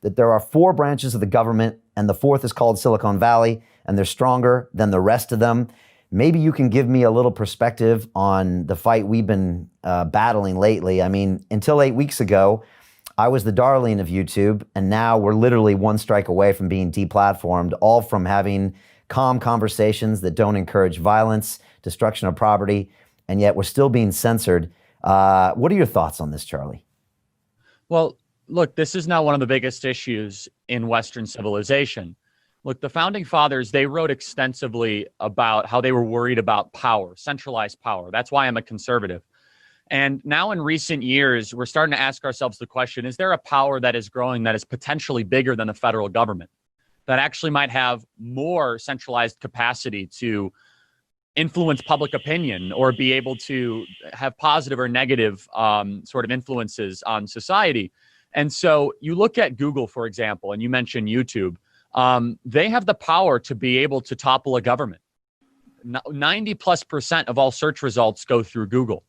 that there are four branches of the government, and the fourth is called Silicon Valley, and they're stronger than the rest of them. Maybe you can give me a little perspective on the fight we've been battling lately. I mean, until 8 weeks ago, I was the darling of YouTube, and now we're literally one strike away from being deplatformed, all from having calm conversations that don't encourage violence, destruction of property, and yet we're still being censored. What are your thoughts on this, Charlie? Well, look, this is now one of the biggest issues in Western civilization. Look, the founding fathers, they wrote extensively about how they were worried about power, centralized power. That's why I'm a conservative. And now in recent years, we're starting to ask ourselves the question, is there a power that is growing that is potentially bigger than the federal government, that actually might have more centralized capacity to influence public opinion or be able to have positive or negative sort of influences on society? And so you look at Google, for example, and you mentioned YouTube. They have the power to be able to topple a government. 90+% of all search results go through Google.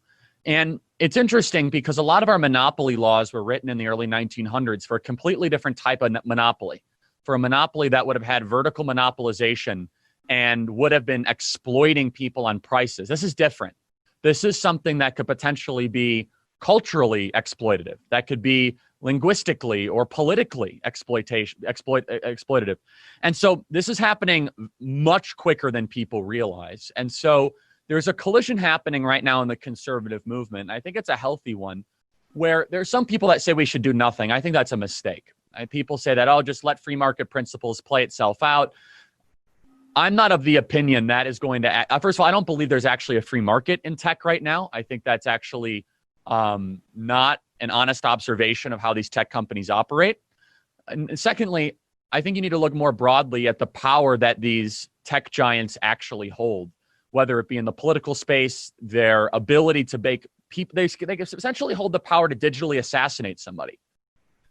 And it's interesting because a lot of our monopoly laws were written in the early 1900s for a completely different type of monopoly, for a monopoly that would have had vertical monopolization and would have been exploiting people on prices. This is different. This is something that could potentially be culturally exploitative, that could be linguistically or politically exploitative. And so this is happening much quicker than people realize. And so there's a collision happening right now in the conservative movement. I think it's a healthy one, where there's some people that say we should do nothing. I think that's a mistake. People say that, oh, just let free market principles play itself out. I'm not of the opinion that is going to first of all, I don't believe there's actually a free market in tech right now. I think that's actually not an honest observation of how these tech companies operate. And secondly, I think you need to look more broadly at the power that these tech giants actually hold, whether it be in the political space, their ability to make people, they essentially hold the power to digitally assassinate somebody.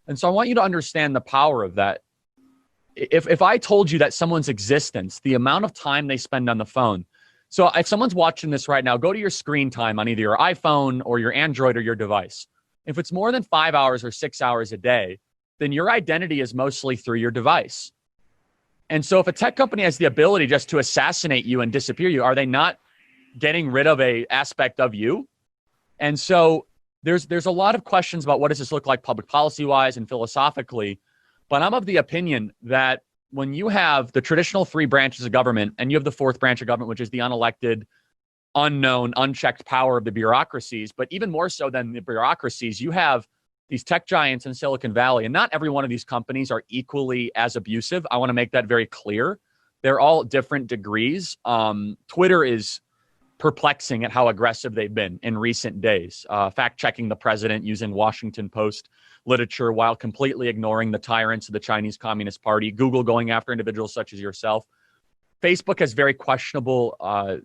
And so I want you to understand the power of that. If I told you that someone's existence, the amount of time they spend on the phone. So if someone's watching this right now, go to your screen time on either your iPhone or your Android or your device. If it's more than 5 hours or 6 hours a day, then your identity is mostly through your device. And so if a tech company has the ability just to assassinate you and disappear you, are they not getting rid of an aspect of you? And so there's a lot of questions about what does this look like public policy-wise and philosophically. But I'm of the opinion that when you have the traditional three branches of government and you have the fourth branch of government, which is the unelected, unknown, unchecked power of the bureaucracies, but even more so than the bureaucracies, you have these tech giants in Silicon Valley, and not every one of these companies are equally as abusive. I want to make that very clear. They're all different degrees. Twitter is perplexing at how aggressive they've been in recent days, fact-checking the president using Washington Post literature while completely ignoring the tyrants of the Chinese Communist Party, Google going after individuals such as yourself. Facebook has very questionable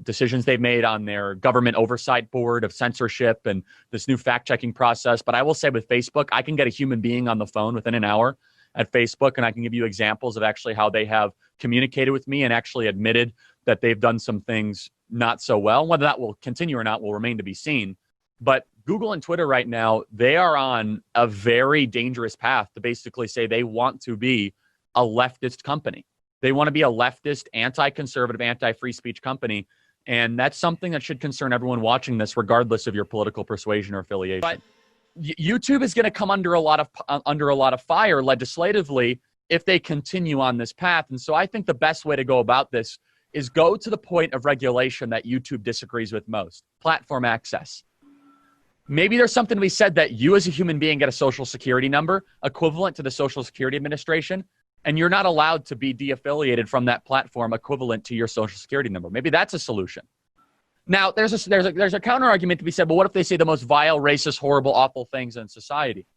decisions they've made on their government oversight board of censorship and this new fact-checking process. But I will say with Facebook, I can get a human being on the phone within an hour at Facebook, and I can give you examples of actually how they have communicated with me and actually admitted that they've done some things not so well. Whether that will continue or not will remain to be seen. But Google and Twitter right now, they are on a very dangerous path to basically say they want to be a leftist company. They want to be a leftist, anti-conservative, anti-free speech company. And that's something that should concern everyone watching this, regardless of your political persuasion or affiliation. But YouTube is going to come under a lot of fire legislatively if they continue on this path. And so I think the best way to go about this is go to the point of regulation that YouTube disagrees with most: platform access. Maybe there's something to be said that you as a human being get a social security number equivalent to the Social Security Administration, and you're not allowed to be de-affiliated from that platform equivalent to your social security number. Maybe that's a solution. Now, there's a counter argument to be said, but what if they say the most vile, racist, horrible, awful things in society?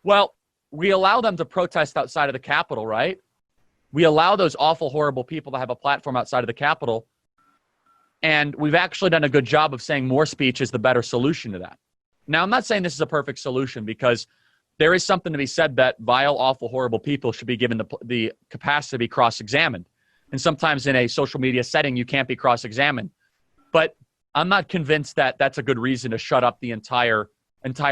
Well, we allow them to protest outside of the Capitol, right? We allow those awful, horrible people to have a platform outside of the Capitol. And we've actually done a good job of saying more speech is the better solution to that. Now, I'm not saying this is a perfect solution, because there is something to be said that vile, awful, horrible people should be given the capacity to be cross-examined. And sometimes in a social media setting, you can't be cross-examined. But I'm not convinced that that's a good reason to shut up the entire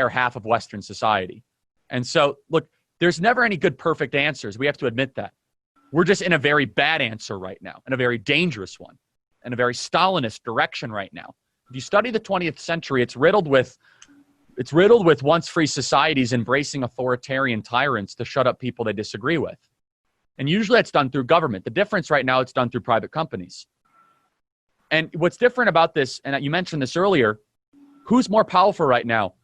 half of Western society. And so, look, There's never any good, perfect answers. We have to admit that. We're just in a very bad answer right now, and a very dangerous one, and a very Stalinist direction right now. If you study the 20th century, it's riddled with once free societies embracing authoritarian tyrants to shut up people they disagree with. And usually that's done through government. The difference right now, it's done through private companies. And what's different about this, and you mentioned this earlier, who's more powerful right now?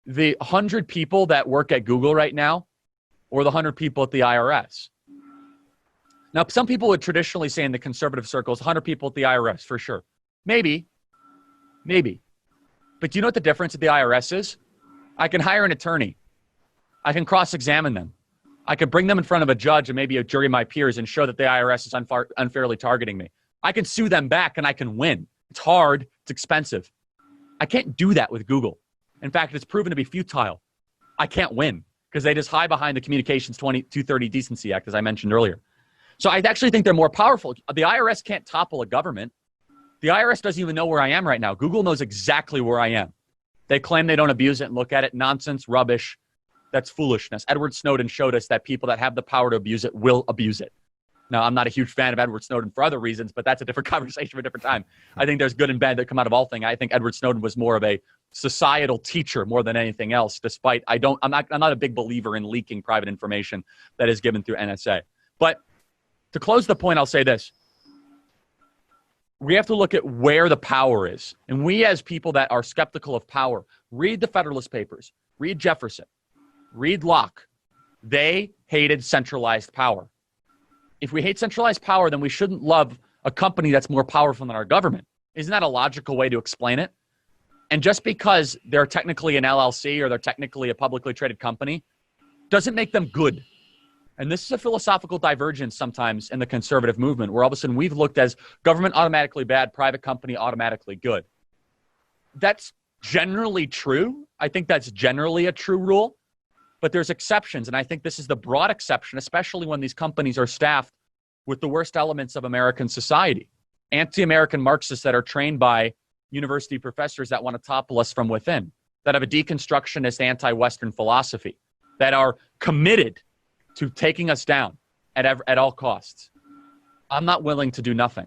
The 100 people that work at Google right now, or the 100 people at the IRS? Now, some people would traditionally say in the conservative circles, 100 people at the IRS, for sure. Maybe. But do you know what the difference at the IRS is? I can hire an attorney. I can cross-examine them. I can bring them in front of a judge and maybe a jury of my peers and show that the IRS is unfairly targeting me. I can sue them back and I can win. It's hard. It's expensive. I can't do that with Google. In fact, it's proven to be futile. I can't win because they just hide behind the Communications 230 Decency Act, as I mentioned earlier. So I actually think they're more powerful. The IRS can't topple a government. The IRS doesn't even know where I am right now. Google knows exactly where I am. They claim they don't abuse it and look at it. Nonsense, rubbish. That's foolishness. Edward Snowden showed us that people that have the power to abuse it will abuse it. Now, I'm not a huge fan of Edward Snowden for other reasons, but that's a different conversation for a different time. I think there's good and bad that come out of all things. I think Edward Snowden was more of a societal teacher more than anything else, despite I'm not a big believer in leaking private information that is given through NSA. But to close the point, I'll say this. We have to look at where the power is. And we, as people that are skeptical of power, read the Federalist Papers, read Jefferson, read Locke. They hated centralized power. If we hate centralized power, then we shouldn't love a company that's more powerful than our government. Isn't that a logical way to explain it? And just because they're technically an LLC or they're technically a publicly traded company doesn't make them good. And this is a philosophical divergence sometimes in the conservative movement, where all of a sudden we've looked as government automatically bad, private company automatically good. That's generally true. I think that's generally a true rule, but there's exceptions. And I think this is the broad exception, especially when these companies are staffed with the worst elements of American society. Anti-American Marxists that are trained by university professors that want to topple us from within, that have a deconstructionist anti-Western philosophy, that are committed to taking us down at all costs. I'm not willing to do nothing.